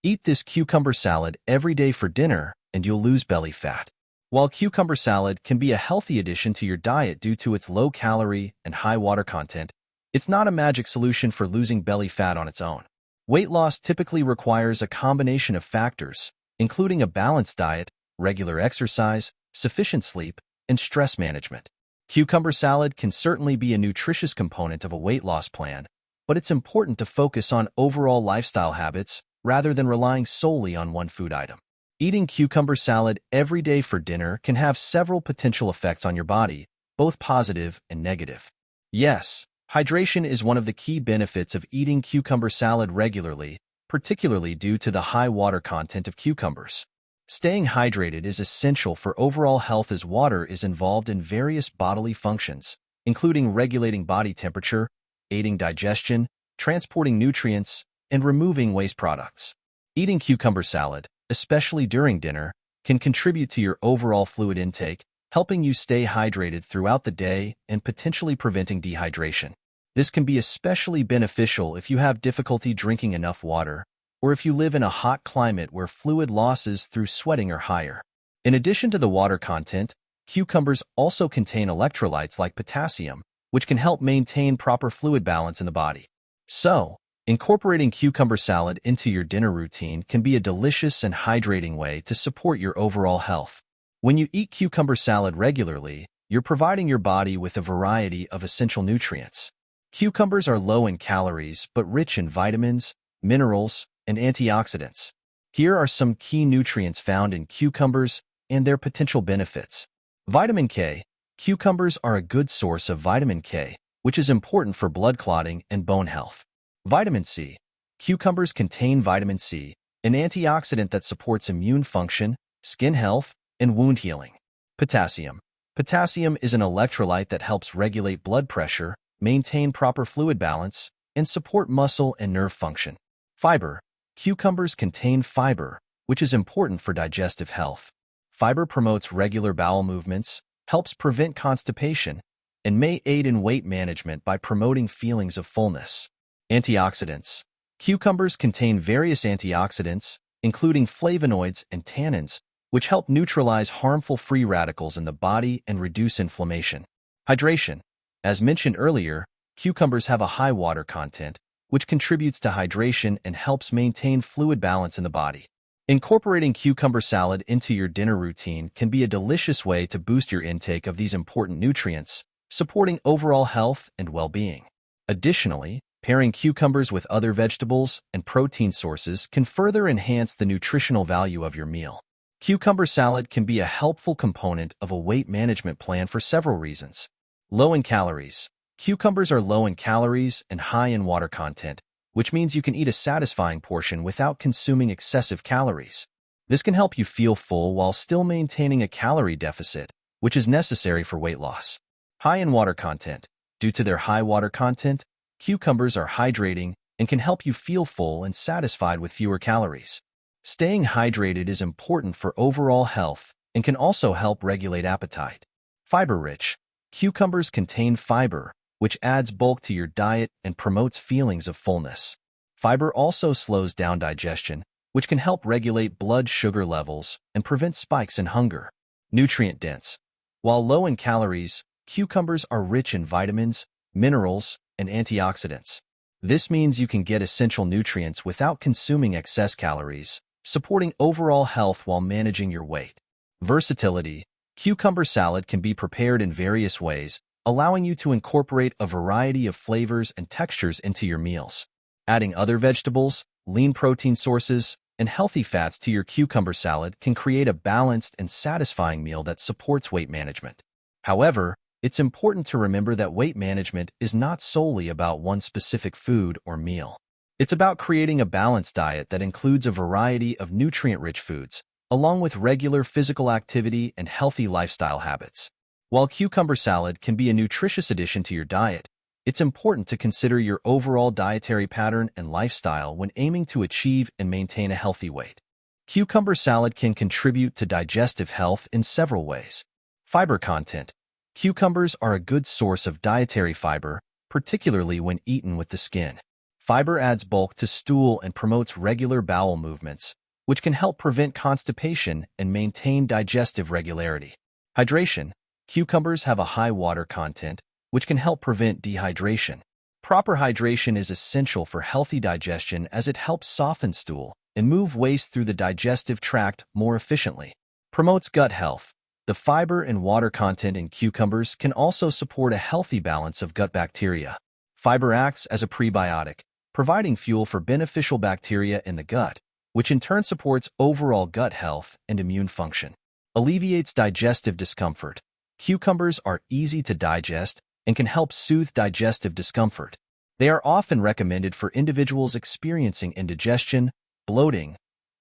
Eat this cucumber salad every day for dinner and you'll lose belly fat. While cucumber salad can be a healthy addition to your diet due to its low calorie and high water content, it's not a magic solution for losing belly fat on its own. Weight loss typically requires a combination of factors, including a balanced diet, regular exercise, sufficient sleep, and stress management. Cucumber salad can certainly be a nutritious component of a weight loss plan, but it's important to focus on overall lifestyle habits rather than relying solely on one food item. Eating cucumber salad every day for dinner can have several potential effects on your body, both positive and negative. Yes, hydration is one of the key benefits of eating cucumber salad regularly, particularly due to the high water content of cucumbers. Staying hydrated is essential for overall health as water is involved in various bodily functions, including regulating body temperature, aiding digestion, transporting nutrients, and removing waste products. Eating cucumber salad, especially during dinner, can contribute to your overall fluid intake, helping you stay hydrated throughout the day and potentially preventing dehydration. This can be especially beneficial if you have difficulty drinking enough water, or if you live in a hot climate where fluid losses through sweating are higher. In addition to the water content, cucumbers also contain electrolytes like potassium, which can help maintain proper fluid balance in the body. So, incorporating cucumber salad into your dinner routine can be a delicious and hydrating way to support your overall health. When you eat cucumber salad regularly, you're providing your body with a variety of essential nutrients. Cucumbers are low in calories but rich in vitamins, minerals, and antioxidants. Here are some key nutrients found in cucumbers and their potential benefits. Vitamin K. Cucumbers are a good source of vitamin K, which is important for blood clotting and bone health. Vitamin C. Cucumbers contain vitamin C, an antioxidant that supports immune function, skin health, and wound healing. Potassium. Potassium is an electrolyte that helps regulate blood pressure, maintain proper fluid balance, and support muscle and nerve function. Fiber. Cucumbers contain fiber, which is important for digestive health. Fiber promotes regular bowel movements, helps prevent constipation, and may aid in weight management by promoting feelings of fullness. Antioxidants. Cucumbers contain various antioxidants, including flavonoids and tannins, which help neutralize harmful free radicals in the body and reduce inflammation. Hydration. As mentioned earlier, cucumbers have a high water content, which contributes to hydration and helps maintain fluid balance in the body. Incorporating cucumber salad into your dinner routine can be a delicious way to boost your intake of these important nutrients, supporting overall health and well-being. Additionally, pairing cucumbers with other vegetables and protein sources can further enhance the nutritional value of your meal. Cucumber salad can be a helpful component of a weight management plan for several reasons. Low in calories. Cucumbers are low in calories and high in water content, which means you can eat a satisfying portion without consuming excessive calories. This can help you feel full while still maintaining a calorie deficit, which is necessary for weight loss. High in water content. Due to their high water content, cucumbers are hydrating and can help you feel full and satisfied with fewer calories. Staying hydrated is important for overall health and can also help regulate appetite. Fiber-rich. Cucumbers contain fiber, which adds bulk to your diet and promotes feelings of fullness. Fiber also slows down digestion, which can help regulate blood sugar levels and prevent spikes in hunger. Nutrient-dense. While low in calories, cucumbers are rich in vitamins, minerals, and antioxidants. This means you can get essential nutrients without consuming excess calories, supporting overall health while managing your weight. Versatility. Cucumber salad can be prepared in various ways, allowing you to incorporate a variety of flavors and textures into your meals. Adding other vegetables, lean protein sources, and healthy fats to your cucumber salad can create a balanced and satisfying meal that supports weight management. However, it's important to remember that weight management is not solely about one specific food or meal. It's about creating a balanced diet that includes a variety of nutrient-rich foods, along with regular physical activity and healthy lifestyle habits. While cucumber salad can be a nutritious addition to your diet, it's important to consider your overall dietary pattern and lifestyle when aiming to achieve and maintain a healthy weight. Cucumber salad can contribute to digestive health in several ways. Fiber content. Cucumbers are a good source of dietary fiber, particularly when eaten with the skin. Fiber adds bulk to stool and promotes regular bowel movements, which can help prevent constipation and maintain digestive regularity. Hydration. Cucumbers have a high water content, which can help prevent dehydration. Proper hydration is essential for healthy digestion as it helps soften stool and move waste through the digestive tract more efficiently. Promotes gut health. The fiber and water content in cucumbers can also support a healthy balance of gut bacteria. Fiber acts as a prebiotic, providing fuel for beneficial bacteria in the gut, which in turn supports overall gut health and immune function. Alleviates digestive discomfort. Cucumbers are easy to digest and can help soothe digestive discomfort. They are often recommended for individuals experiencing indigestion, bloating,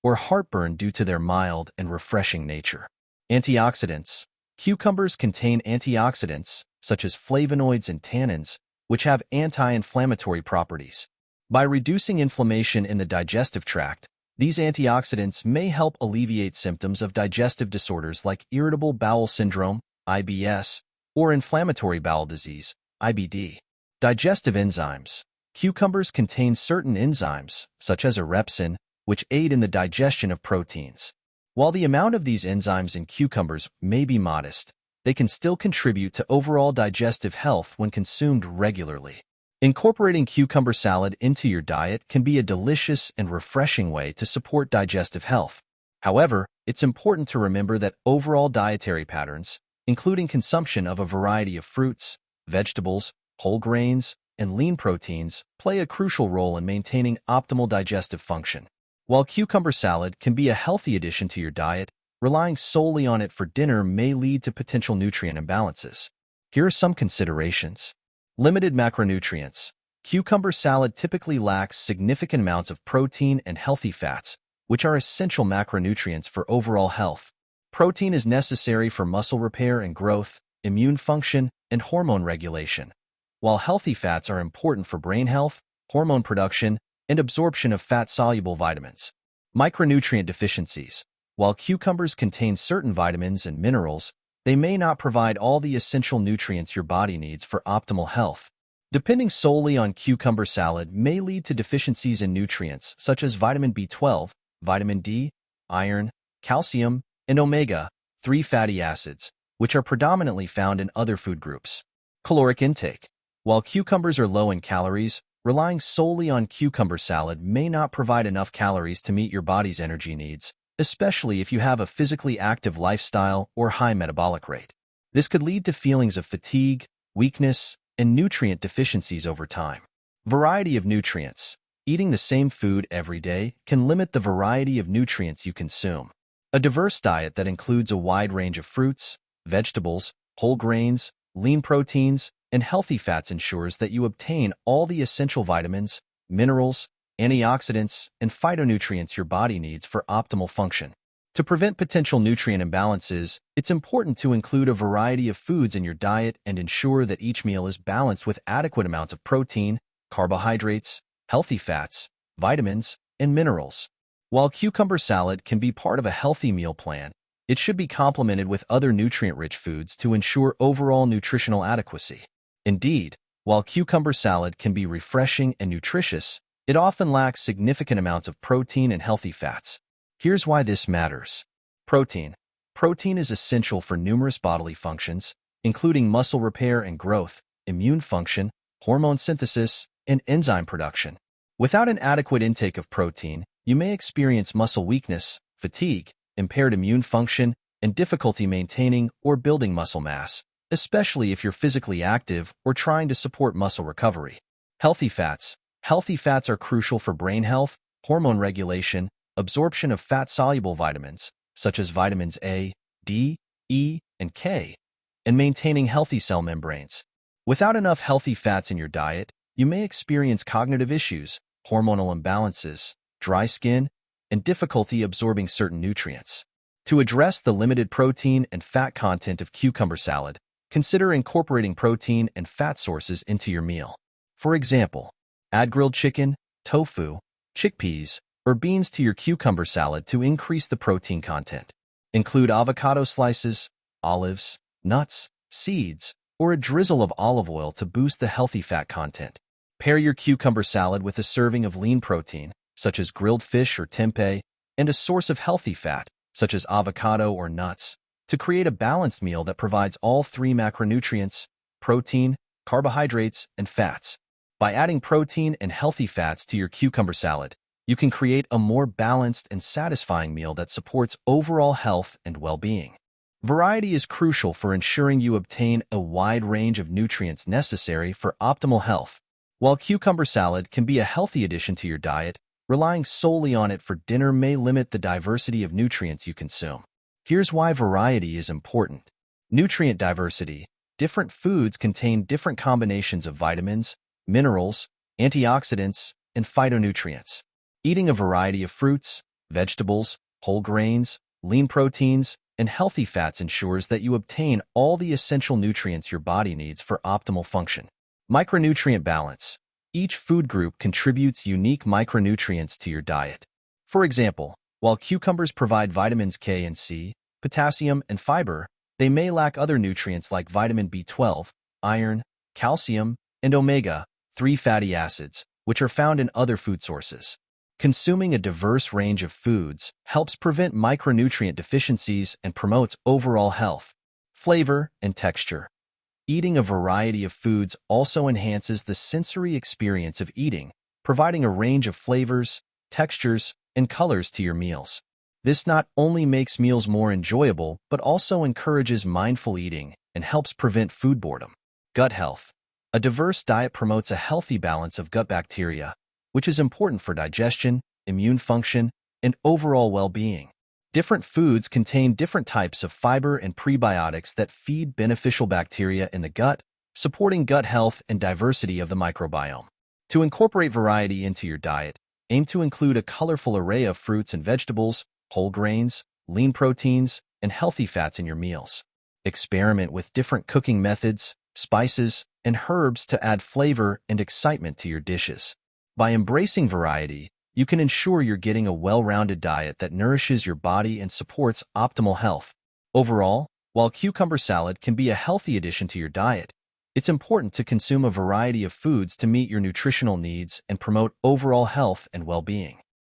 or heartburn due to their mild and refreshing nature. Antioxidants. Cucumbers contain antioxidants, such as flavonoids and tannins, which have anti-inflammatory properties. By reducing inflammation in the digestive tract, these antioxidants may help alleviate symptoms of digestive disorders like irritable bowel syndrome, IBS, or inflammatory bowel disease, IBD. Digestive enzymes. Cucumbers contain certain enzymes, such as erepsin, which aid in the digestion of proteins. While the amount of these enzymes in cucumbers may be modest, they can still contribute to overall digestive health when consumed regularly. Incorporating cucumber salad into your diet can be a delicious and refreshing way to support digestive health. However, it's important to remember that overall dietary patterns, including consumption of a variety of fruits, vegetables, whole grains, and lean proteins, play a crucial role in maintaining optimal digestive function. While cucumber salad can be a healthy addition to your diet, relying solely on it for dinner may lead to potential nutrient imbalances. Here are some considerations. Limited macronutrients. Cucumber salad typically lacks significant amounts of protein and healthy fats, which are essential macronutrients for overall health. Protein is necessary for muscle repair and growth, immune function, and hormone regulation, while healthy fats are important for brain health, hormone production, and absorption of fat-soluble vitamins. Micronutrient deficiencies. While cucumbers contain certain vitamins and minerals, they may not provide all the essential nutrients your body needs for optimal health. Depending solely on cucumber salad may lead to deficiencies in nutrients such as vitamin B12, vitamin D, iron, calcium, and omega-3 fatty acids, which are predominantly found in other food groups. Caloric intake. While cucumbers are low in calories, relying solely on cucumber salad may not provide enough calories to meet your body's energy needs, especially if you have a physically active lifestyle or high metabolic rate. This could lead to feelings of fatigue, weakness, and nutrient deficiencies over time. Variety of nutrients. Eating the same food every day can limit the variety of nutrients you consume. A diverse diet that includes a wide range of fruits, vegetables, whole grains, lean proteins, and healthy fats ensures that you obtain all the essential vitamins, minerals, antioxidants, and phytonutrients your body needs for optimal function. To prevent potential nutrient imbalances, it's important to include a variety of foods in your diet and ensure that each meal is balanced with adequate amounts of protein, carbohydrates, healthy fats, vitamins, and minerals. While cucumber salad can be part of a healthy meal plan, it should be complemented with other nutrient-rich foods to ensure overall nutritional adequacy. Indeed, while cucumber salad can be refreshing and nutritious, it often lacks significant amounts of protein and healthy fats. Here's why this matters. Protein. Protein is essential for numerous bodily functions, including muscle repair and growth, immune function, hormone synthesis, and enzyme production. Without an adequate intake of protein, you may experience muscle weakness, fatigue, impaired immune function, and difficulty maintaining or building muscle mass, especially if you're physically active or trying to support muscle recovery. Healthy fats. Healthy fats are crucial for brain health, hormone regulation, absorption of fat-soluble vitamins, such as vitamins A, D, E, and K, and maintaining healthy cell membranes. Without enough healthy fats in your diet, you may experience cognitive issues, hormonal imbalances, dry skin, and difficulty absorbing certain nutrients. To address the limited protein and fat content of cucumber salad, consider incorporating protein and fat sources into your meal. For example, add grilled chicken, tofu, chickpeas, or beans to your cucumber salad to increase the protein content. Include avocado slices, olives, nuts, seeds, or a drizzle of olive oil to boost the healthy fat content. Pair your cucumber salad with a serving of lean protein, such as grilled fish or tempeh, and a source of healthy fat, such as avocado or nuts, to create a balanced meal that provides all three macronutrients: protein, carbohydrates, and fats. By adding protein and healthy fats to your cucumber salad, you can create a more balanced and satisfying meal that supports overall health and well-being. Variety is crucial for ensuring you obtain a wide range of nutrients necessary for optimal health. While cucumber salad can be a healthy addition to your diet, relying solely on it for dinner may limit the diversity of nutrients you consume. Here's why variety is important. Nutrient diversity. Different foods contain different combinations of vitamins, minerals, antioxidants, and phytonutrients. Eating a variety of fruits, vegetables, whole grains, lean proteins, and healthy fats ensures that you obtain all the essential nutrients your body needs for optimal function. Micronutrient balance. Each food group contributes unique micronutrients to your diet. For example, while cucumbers provide vitamins K and C, potassium, and fiber, they may lack other nutrients like vitamin B12, iron, calcium, and omega-3 fatty acids, which are found in other food sources. Consuming a diverse range of foods helps prevent micronutrient deficiencies and promotes overall health. Flavor and texture. Eating a variety of foods also enhances the sensory experience of eating, providing a range of flavors, textures, and colors to your meals. This not only makes meals more enjoyable, but also encourages mindful eating and helps prevent food boredom. Gut health. A diverse diet promotes a healthy balance of gut bacteria, which is important for digestion, immune function, and overall well-being. Different foods contain different types of fiber and prebiotics that feed beneficial bacteria in the gut, supporting gut health and diversity of the microbiome. To incorporate variety into your diet, aim to include a colorful array of fruits and vegetables, whole grains, lean proteins, and healthy fats in your meals. Experiment with different cooking methods, spices, and herbs to add flavor and excitement to your dishes. By embracing variety, you can ensure you're getting a well-rounded diet that nourishes your body and supports optimal health. Overall, while cucumber salad can be a healthy addition to your diet, it's important to consume a variety of foods to meet your nutritional needs and promote overall health and well-being.